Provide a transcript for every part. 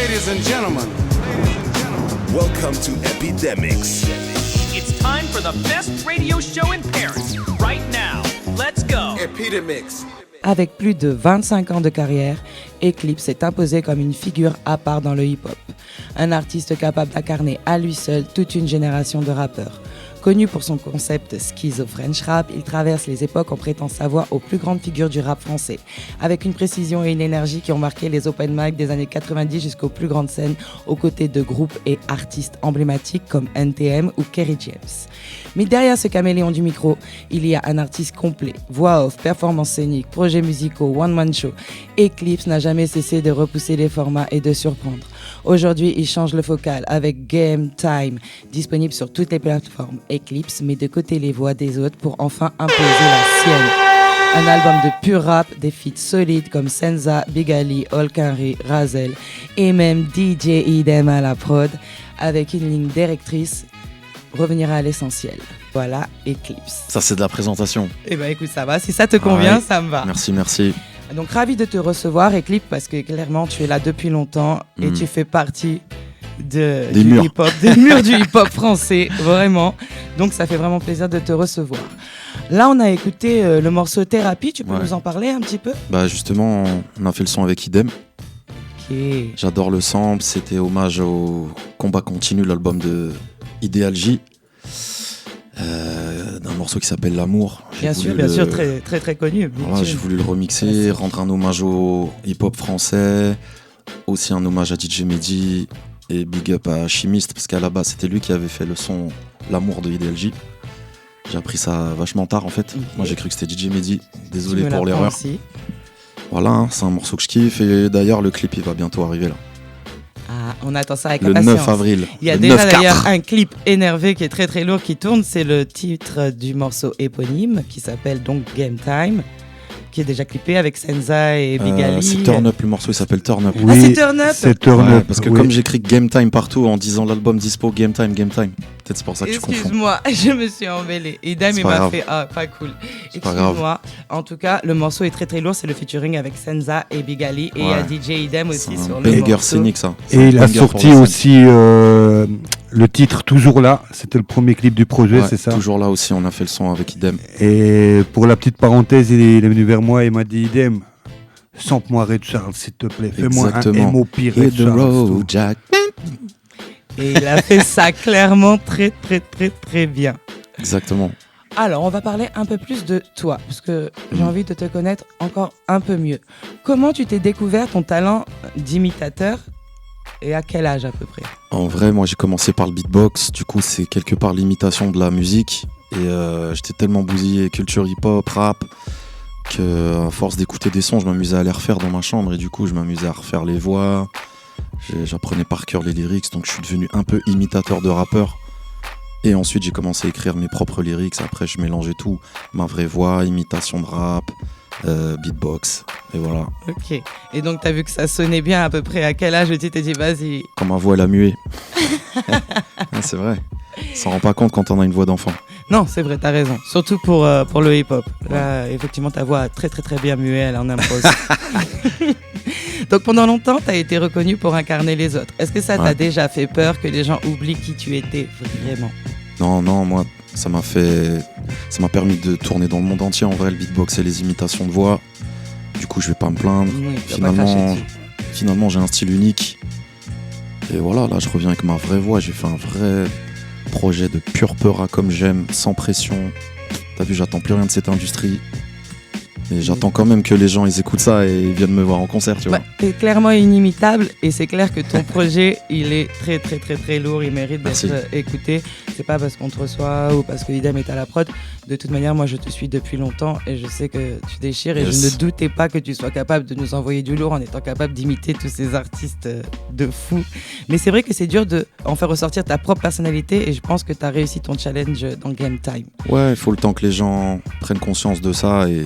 Ladies and gentlemen, welcome to Epidemics. It's time for the best radio show in Paris. Right now, let's go. Epidemics. Avec plus de 25 ans de carrière, Eclipse s'est imposé comme une figure à part dans le hip-hop. Un artiste capable d'incarner à lui seul toute une génération de rappeurs. Connu pour son concept Schizo French Rap, il traverse les époques en prêtant sa voix aux plus grandes figures du rap français, avec une précision et une énergie qui ont marqué les open mic des années 90 jusqu'aux plus grandes scènes, aux côtés de groupes et artistes emblématiques comme NTM ou Kerry James. Mais derrière ce caméléon du micro, il y a un artiste complet, voix off, performances scéniques, projets musicaux, one-man show. Eclipse n'a jamais cessé de repousser les formats et de surprendre. Aujourd'hui, il change le focal avec Game Time, disponible sur toutes les plateformes. Eclipse met de côté les voix des autres pour enfin imposer la sienne. Un album de pur rap, des feats solides comme Senza, Big Ali, Olkinry, Razel et même DJ Idem à la prod, avec une ligne directrice, revenir à l'essentiel. Voilà, Eclipse. Ça, c'est de la présentation. Eh ben écoute, ça va, si ça te convient, ouais. Ça me va. Merci. Donc ravi de te recevoir, Eclipse, parce que clairement tu es là depuis longtemps et tu fais partie du hip-hop, des murs du hip-hop français, vraiment. Donc ça fait vraiment plaisir de te recevoir. Là, on a écouté le morceau Thérapie, tu peux nous en parler un petit peu ? Bah justement, on a fait le son avec Idem. Ok. J'adore le sample, c'était hommage au Combat Continu, l'album de Ideal J. D'un morceau qui s'appelle L'Amour. Bien sûr, très connu. Voilà, j'ai voulu le remixer, rendre un hommage au hip-hop français, aussi un hommage à DJ Mehdi et big up à Chimiste, parce qu'à la base c'était lui qui avait fait le son L'Amour de Ideal J. J'ai appris ça vachement tard en fait. Okay. Moi j'ai cru que c'était DJ Mehdi, désolé pour l'erreur. Aussi. Voilà, c'est un morceau que je kiffe et d'ailleurs le clip il va bientôt arriver là. Ah, on attend ça avec le impatience. 9 avril. Il y a déjà d'ailleurs un clip énervé qui est très lourd qui tourne. C'est le titre du morceau éponyme qui s'appelle donc Game Time, qui est déjà clippé avec Senza et Big Ali. C'est Turn Up, le morceau il s'appelle Turn Up. Oui, c'est Turn Up. C'est Turn Up. Parce que comme j'écris Game Time partout en disant l'album dispo Game Time. Peut-être c'est pour ça que tu confonds. Excuse-moi, je me suis emmêlée. Idem il m'a fait pas cool. Excuse-moi. En tout cas, le morceau est très lourd. C'est le featuring avec Senza et Big Ali et il y a DJ Idem aussi sur le morceau. Banger scénique ça. Et il a sorti aussi le titre Toujours là. C'était le premier clip du projet, c'est ça ? Toujours là aussi, on a fait le son avec Idem. Et pour la petite parenthèse, il est venu vers moi et m'a dit Idem, sample-moi Ray Charles s'il te plaît. Fais-moi un MOP Ray Charles. Jack. Et il a fait ça clairement très bien. Exactement. Alors, on va parler un peu plus de toi, parce que j'ai envie de te connaître encore un peu mieux. Comment tu t'es découvert ton talent d'imitateur et à quel âge à peu près ? En vrai, moi j'ai commencé par le beatbox, du coup c'est quelque part l'imitation de la musique. Et j'étais tellement bousillé culture hip-hop, rap, qu'à force d'écouter des sons, je m'amusais à les refaire dans ma chambre. Et du coup, je m'amusais à refaire les voix. J'apprenais par cœur les lyrics, donc je suis devenu un peu imitateur de rappeur. Et ensuite, j'ai commencé à écrire mes propres lyrics. Après, je mélangeais tout, ma vraie voix, imitation de rap, beatbox, et voilà. Ok. Et donc, t'as vu que ça sonnait bien à peu près à quel âge tu t'es dit, vas-y. Quand ma voix, elle a mué. C'est vrai. On s'en rend pas compte quand on a une voix d'enfant. Non, c'est vrai, t'as raison. Surtout pour le hip-hop. Là, effectivement, ta voix a très bien mué, elle en impose. Donc pendant longtemps, tu as été reconnu pour incarner les autres. Est-ce que ça t'a déjà fait peur que les gens oublient qui tu étais vraiment ? Non, moi, ça m'a permis de tourner dans le monde entier. En vrai, le beatbox et les imitations de voix. Du coup, je vais pas me plaindre. Oui, finalement, j'ai un style unique. Et voilà, là, je reviens avec ma vraie voix. J'ai fait un vrai projet de pure peur comme j'aime, sans pression. T'as vu, j'attends plus rien de cette industrie. Et j'attends quand même que les gens ils écoutent ça et ils viennent me voir en concert, tu vois. T'es clairement inimitable et c'est clair que ton projet il est très lourd, il mérite d'être écouté. C'est pas parce qu'on te reçoit ou parce que Idem est à la prod. De toute manière, moi je te suis depuis longtemps et je sais que tu déchires et je ne doutais pas que tu sois capable de nous envoyer du lourd en étant capable d'imiter tous ces artistes de fou. Mais c'est vrai que c'est dur d'en faire ressortir ta propre personnalité et je pense que tu as réussi ton challenge dans Game Time. Ouais, il faut le temps que les gens prennent conscience de ça et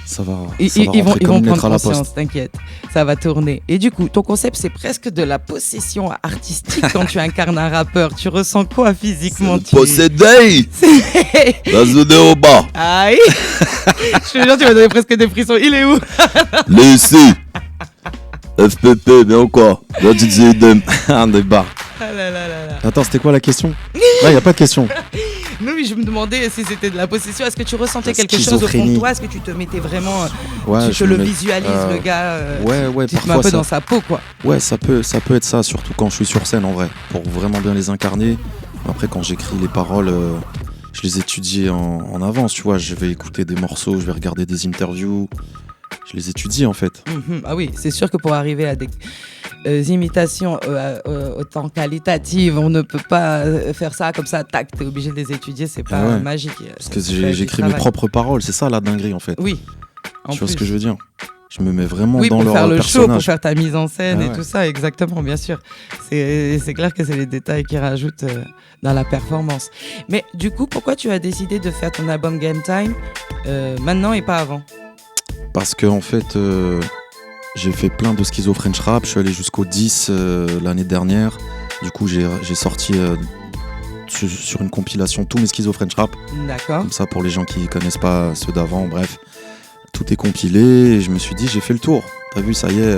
ça va, ils vont prendre conscience, t'inquiète, ça va tourner. Et du coup, ton concept, c'est presque de la possession artistique quand tu incarnes un rappeur. Tu ressens quoi physiquement ? Possédé. La zone au bas. Aïe. Je te jure, tu m'as donné presque des frissons. Il est où ? Laissez. FPP, bien ou quoi? Là, tu disais idem. Un débat. Ah là là là là. Attends, c'était quoi la question? Là, il n'y a pas de question. Oui, je me demandais si c'était de la possession. Est-ce que tu ressentais quelque chose au fond de toi? Est-ce que tu te mettais vraiment. Ouais, tu te le visualises, le gars. Ouais, tu te mets un peu dans sa peau, quoi. Ouais, ça peut être ça, surtout quand je suis sur scène en vrai, pour vraiment bien les incarner. Après, quand j'écris les paroles, je les étudie en avance, tu vois. Je vais écouter des morceaux, je vais regarder des interviews. Je les étudie en fait. Ah oui, c'est sûr que pour arriver à des imitations autant qualitatives, on ne peut pas faire ça comme ça, tac, t'es obligé de les étudier, c'est pas magique. Parce que j'écris mes propres paroles, c'est ça la dinguerie en fait. Oui. Tu vois ce que je veux dire? Je me mets vraiment dans pour leur faire le personnage. show, pour faire ta mise en scène et tout ça, exactement, bien sûr. C'est clair que c'est les détails qui rajoutent dans la performance. Mais du coup, pourquoi tu as décidé de faire ton album Game Time maintenant et pas avant? Parce que en fait, j'ai fait plein de schizo French rap. Je suis allé jusqu'au 10 l'année dernière. Du coup, j'ai sorti sur une compilation tous mes schizo French rap. D'accord. Comme ça, pour les gens qui connaissent pas ceux d'avant, bref, tout est compilé. Et je me suis dit, j'ai fait le tour. T'as vu, ça y est.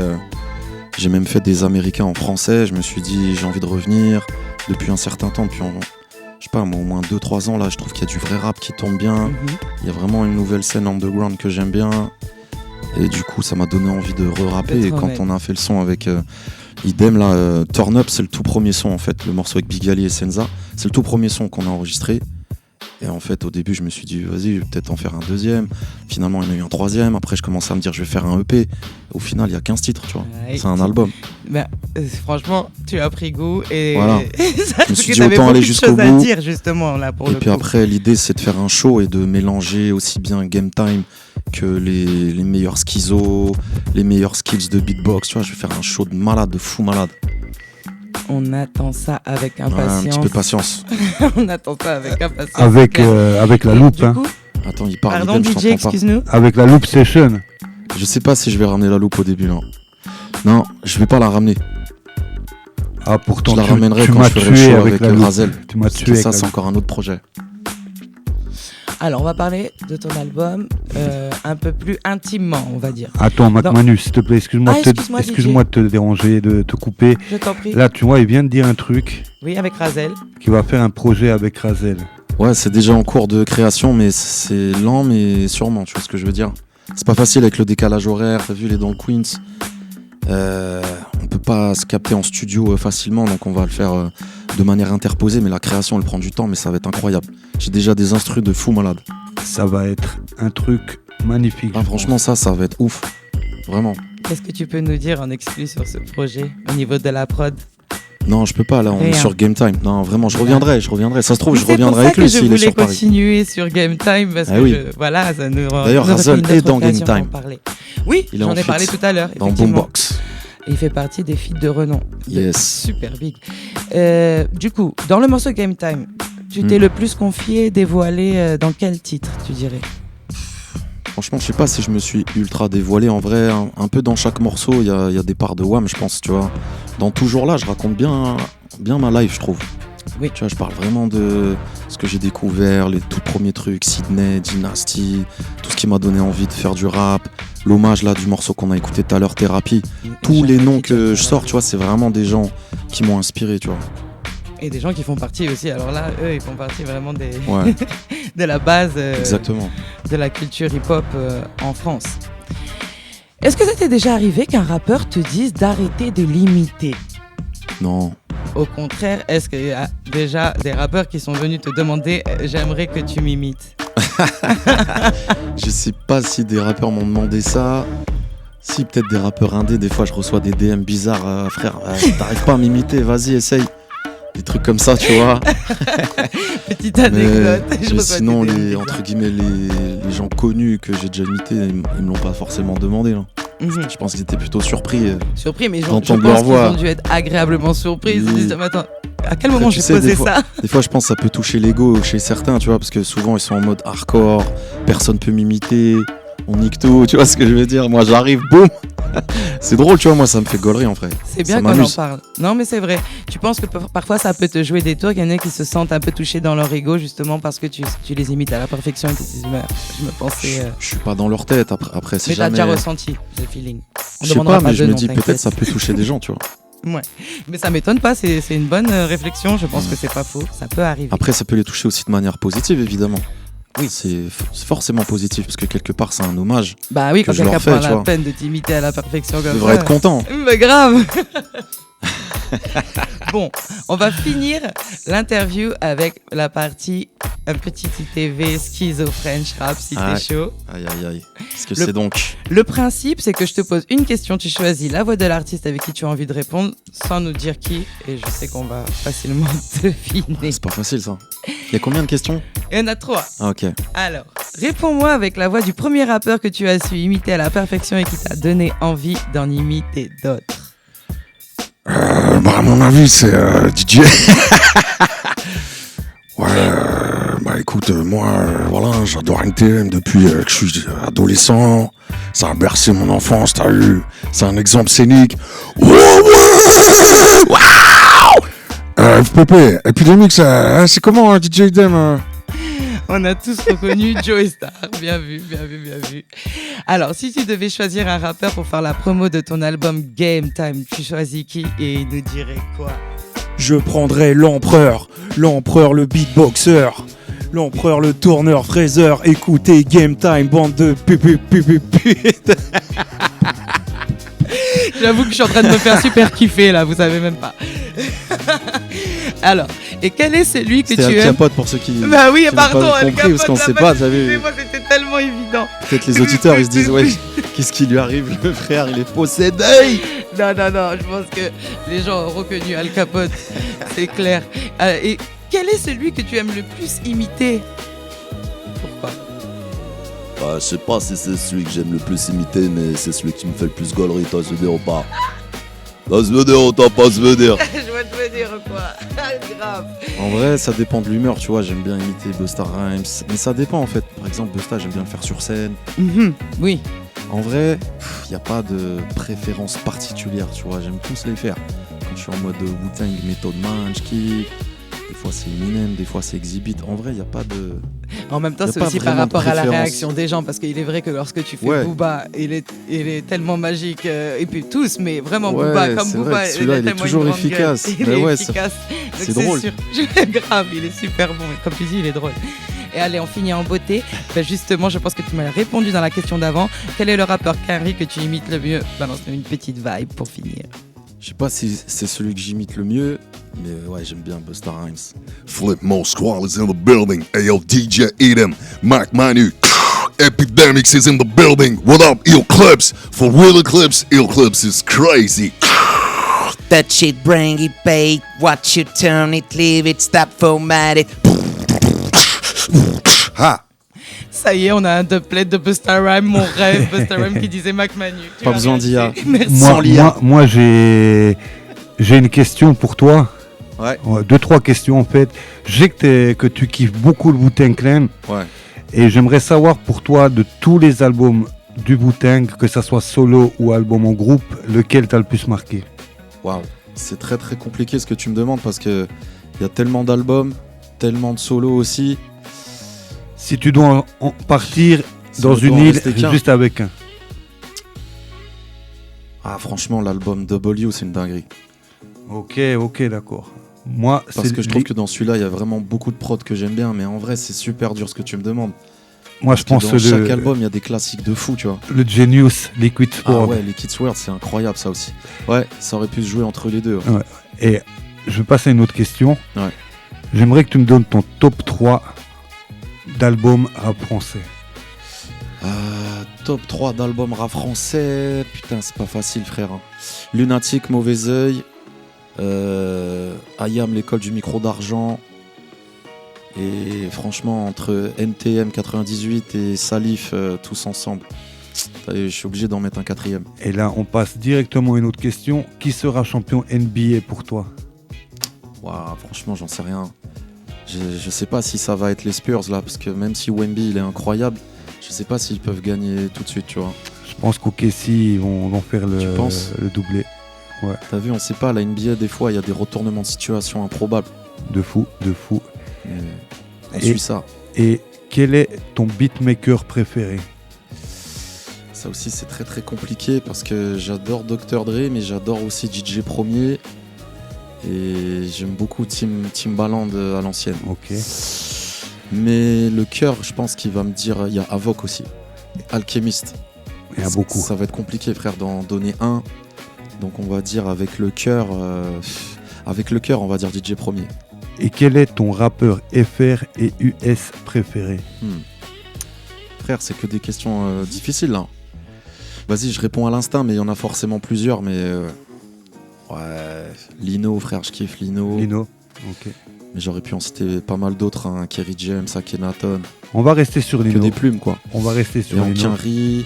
J'ai même fait des Américains en français. Je me suis dit, j'ai envie de revenir depuis un certain temps, depuis je sais pas, moi, au moins 2-3 ans là. Je trouve qu'il y a du vrai rap qui tourne bien. Il y a vraiment une nouvelle scène underground que j'aime bien. Et du coup, ça m'a donné envie de re-rapper. Et quand on a fait le son avec Idem, là, Turn Up, c'est le tout premier son en fait. Le morceau avec Big Ali et Senza, c'est le tout premier son qu'on a enregistré. Et en fait, au début, je me suis dit, vas-y, je vais peut-être en faire un deuxième. Finalement, il y en a eu un troisième. Après, je commençais à me dire, je vais faire un EP. Au final, il y a 15 titres, tu vois. C'est un album. Ben, franchement, tu as pris goût. Et voilà. ça, je me suis dit, autant aller jusqu'au bout. À dire, justement, là, pour et le puis coup. après, l'idée, c'est de faire un show et de mélanger aussi bien Game Time que les meilleurs schizos, les meilleurs skills de beatbox. Tu vois, je vais faire un show de malade, de fou malade. On attend ça avec impatience. Un petit peu de patience. On attend ça avec impatience. Avec la loupe. Du coup, attends, il parle. Pardon, DJ, excuse-nous. Avec la loupe session. Je sais pas si je vais ramener la loupe au début, non. Non, je vais pas la ramener. Ah, pourtant, je la ramènerai quand je ferai le show avec Razel. Tu m'as tué. Ça, c'est encore un autre projet. Alors, on va parler de ton album un peu plus intimement, on va dire. Attends, Manu, s'il te plaît, excuse-moi de te déranger, de te couper. Je t'en prie. Là, tu vois, il vient de dire un truc. Oui, avec Razel. Qui va faire un projet avec Razel. Ouais, c'est déjà en cours de création, mais c'est lent, mais sûrement, tu vois ce que je veux dire. C'est pas facile avec le décalage horaire, t'as vu, il est dans le Queens. On peut pas se capter en studio facilement, donc on va le faire de manière interposée, mais la création elle prend du temps, mais ça va être incroyable. J'ai déjà des instrus de fou malade. Ça va être un truc magnifique. Ah, franchement, ça va être ouf. Vraiment. Qu'est-ce que tu peux nous dire en exclu sur ce projet au niveau de la prod? Non, je peux pas, là, on est sur Game Time. Non, vraiment, je reviendrai. Ça se trouve, je reviendrai avec lui s'il est sur Paris. Je voulais continuer sur Game Time parce que voilà, ça nous rend. D'ailleurs, Razel est dans Game Time. Oui, j'en ai parlé tout à l'heure. Dans Boombox. Il fait partie des feats de renom. Yes. Super big. Du coup, dans le morceau Game Time, tu t'es le plus confié, dévoilé dans quel titre, tu dirais? Franchement, je sais pas si je me suis ultra dévoilé. En vrai, un peu dans chaque morceau, il y a des parts de Wham, je pense, tu vois. Dans Toujours là, je raconte bien ma life, je trouve. Oui. Tu vois, je parle vraiment de ce que j'ai découvert, les tout premiers trucs, Sydney, Dynasty, tout ce qui m'a donné envie de faire du rap. L'hommage là du morceau qu'on a écouté tout à l'heure, Thérapie. Tous les noms que je sors, tu vois, c'est vraiment des gens qui m'ont inspiré, tu vois. Et des gens qui font partie aussi. Alors là, eux, ils font partie vraiment de la base exactement. De la culture hip-hop en France. Est-ce que ça t'est déjà arrivé qu'un rappeur te dise d'arrêter de l'imiter? Non. Au contraire, est-ce qu'il y a déjà des rappeurs qui sont venus te demander « j'aimerais que tu m'imites » Je sais pas si des rappeurs m'ont demandé ça. Si, peut-être des rappeurs indés. Des fois, je reçois des DM bizarres. Frère, t'arrives pas à m'imiter, vas-y, essaye. Des trucs comme ça, tu vois. Petite anecdote. Mais sinon, entre guillemets, les gens connus que j'ai déjà imités, ils me l'ont pas forcément demandé. Là. Je pense qu'ils étaient plutôt surpris. Surpris, mais je pense qu'ils ont dû être agréablement surpris. Ils se disent, mais attends, à quel moment j'ai posé ça? Des fois, je pense que ça peut toucher l'ego chez certains, tu vois, parce que souvent, ils sont en mode hardcore, personne peut m'imiter. on nique tout, tu vois ce que je veux dire. Moi j'arrive, boum. C'est drôle, tu vois, moi ça me fait gaulerie en vrai. C'est bien qu'on en parle. Non mais c'est vrai. Tu penses que parfois ça peut te jouer des tours, il y en a qui se sentent un peu touchés dans leur ego justement parce que tu les imites à la perfection et tu te dis, je me pensais... Je suis pas dans leur tête, après c'est mais jamais... Mais t'as déjà ressenti le feeling. Je sais pas, mais je me dis peut-être ça peut toucher des gens, tu vois. Ouais, mais ça m'étonne pas, c'est une bonne réflexion, je pense que c'est pas faux, ça peut arriver. Après ça peut les toucher aussi de manière positive évidemment. Oui, c'est forcément positif parce que quelque part c'est un hommage. Bah oui, quand quelqu'un prend la peine de t'imiter à la perfection comme ça. Tu devrais être content. Mais grave. Bon, on va finir l'interview avec la partie un petit ITV schizo French rap si t'es chaud. Aïe aïe aïe. Qu'est-ce que c'est donc? Le principe, c'est que je te pose une question, tu choisis la voix de l'artiste avec qui tu as envie de répondre sans nous dire qui, et je sais qu'on va facilement deviner. C'est pas facile ça. Il y a combien de questions? Il y en a 3. Ah, ok. Alors, réponds-moi avec la voix du premier rappeur que tu as su imiter à la perfection et qui t'a donné envie d'en imiter d'autres. À mon avis, c'est DJ. Ouais, écoute, moi, voilà, j'adore NTM depuis que je suis adolescent. Ça a bercé mon enfance, t'as vu. C'est un exemple scénique. FPP, Epidemics, c'est comment DJ Idem On a tous reconnu Joey Star. Bien vu, bien vu, bien vu. Alors, si tu devais choisir un rappeur pour faire la promo de ton album Game Time, tu choisis qui et il nous dirait quoi? Je prendrais l'empereur le beatboxer, l'empereur le tourneur fraiseur. Écoutez Game Time, bande de pute. J'avoue que je suis en train de me faire super kiffer là, vous savez même pas. Alors, et quel est celui que tu aimes? Al Capote pour ceux qui... Bah oui, pardon, Al Capote, parce qu'on sait pas, j'avais... Moi, c'était tellement évident. Peut-être les auditeurs, ils se disent, ouais, qu'est-ce qui lui arrive? Le frère, il est possédé. Non, je pense que les gens ont reconnu Al Capote, c'est clair. Et quel est celui que tu aimes le plus imiter? Pourquoi? Je sais pas si c'est celui que j'aime le plus imiter, mais c'est celui qui me fait le plus gaulerie, toi, je veux dire ou pas? Toi, je veux dire ou t'as pas, je veux dire? Je vais te dire quoi? Grave. En vrai, ça dépend de l'humeur, tu vois, j'aime bien imiter Busta Rhymes, mais ça dépend en fait. Par exemple, Busta, j'aime bien le faire sur scène. Oui. En vrai, il n'y a pas de préférence particulière, tu vois, j'aime tous les faire. Quand je suis en mode Wu-Tang, Method Man, Kick, des fois c'est Eminem, des fois c'est Exhibit. En vrai, il n'y a pas de... En même temps, c'est aussi par rapport à la réaction des gens, parce qu'il est vrai que lorsque tu fais Booba, il est tellement magique, et puis tous, mais vraiment Booba, comme Booba, celui-là, il est toujours efficace. Il est efficace. C'est drôle. Grave, il est super bon, et comme tu dis, il est drôle. Et allez, on finit en beauté. Ben justement, je pense que tu m'as répondu dans la question d'avant. Quel est le rappeur Quinry que tu imites le mieux? Balance-nous une petite vibe pour finir. Je sais pas si c'est celui que j'imite le mieux, mais ouais, j'aime bien Busta Rhymes. Flip Mo Squall is in the building. Ayo, DJ Edem, Mac Manu. Epidemics is in the building. What up, Ill Clips? For real Eclipse, Ill Clips is crazy. That shit bring it paid. Watch you turn it, leave it, stop format it. Ha! Ça y est, on a un doublet de Busta Rhymes, mon rêve, Busta Rhymes qui disait Mac Manu. Pas besoin d'IA. Moi j'ai une question pour toi. Ouais. 2-3 questions en fait. Je sais que tu kiffes beaucoup le Wu-Tang Clan. Ouais. Et j'aimerais savoir pour toi, de tous les albums du Wu-Tang, que ça soit solo ou album en groupe, lequel t'as le plus marqué? Waouh, c'est très très compliqué ce que tu me demandes parce que il y a tellement d'albums, tellement de solos aussi. Si tu dois en partir dans une île juste avec un. Ah franchement, l'album W, c'est une dinguerie. Ok, d'accord. Moi, parce que je trouve que dans celui-là, il y a vraiment beaucoup de prods que j'aime bien, mais en vrai, c'est super dur ce que tu me demandes. Moi, je pense que dans chaque album, il y a des classiques de fou, tu vois. Le Genius, Liquid Sword. Ah ouais, Liquid Sword, c'est incroyable ça aussi. Ouais, ça aurait pu se jouer entre les deux. Ouais. Et je vais passer à une autre question. Ouais. J'aimerais que tu me donnes ton top 3 d'albums rap français. Top 3 d'albums rap français. Putain, c'est pas facile, frère. Lunatic, Mauvais Oeil. Ayam, l'école du micro d'argent. Et franchement, entre NTM 98 et Salif, tous ensemble, je suis obligé d'en mettre un 4e. Et là, on passe directement à une autre question. Qui sera champion NBA pour toi? Waouh, franchement, j'en sais rien. Je sais pas si ça va être les Spurs là, parce que même si Wemby il est incroyable, je Je sais pas s'ils peuvent gagner tout de suite, tu vois. Je pense qu'OKC ils vont faire le doublé. Ouais. T'as vu, on sait pas, la NBA, des fois, il y a des retournements de situation improbables. De fou. On suit ça. Et quel est ton beatmaker préféré? Ça aussi, c'est très très compliqué parce que j'adore Dr. Dre, mais j'adore aussi DJ Premier. Et j'aime beaucoup Timbaland à l'ancienne. Ok. Mais le cœur, je pense qu'il va me dire, il y a Avoc aussi. Alchemist. Il y a beaucoup. Ça va être compliqué, frère, d'en donner un. Donc on va dire avec le cœur, on va dire DJ Premier. Et quel est ton rappeur FR et US préféré? Frère, c'est que des questions difficiles là. Vas-y, je réponds à l'instinct, mais il y en a forcément plusieurs. Mais ouais, Lino, frère, je kiffe Lino. Lino, ok. Mais j'aurais pu en citer pas mal d'autres, hein. Kerry James, Akhenaton. On va rester sur Lino. Que des plumes, quoi. On va rester sur et Lino. Henry,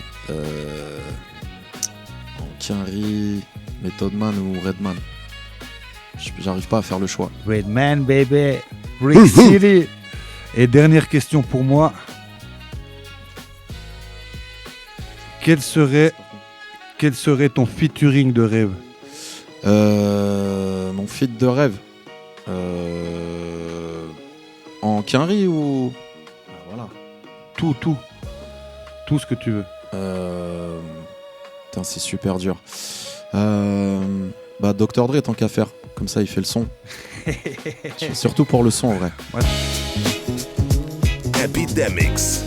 Method Man ou Redman. J'arrive pas à faire le choix. Redman, baby. Brick City. Et dernière question pour moi. Quel serait ton featuring de rêve? Mon feat de rêve en Quinry ou voilà. Tout ce que tu veux. Putain, c'est super dur. Dr. Dre, tant qu'à faire. Comme ça, il fait le son. Surtout pour le son, en vrai. Ouais. Epidemics.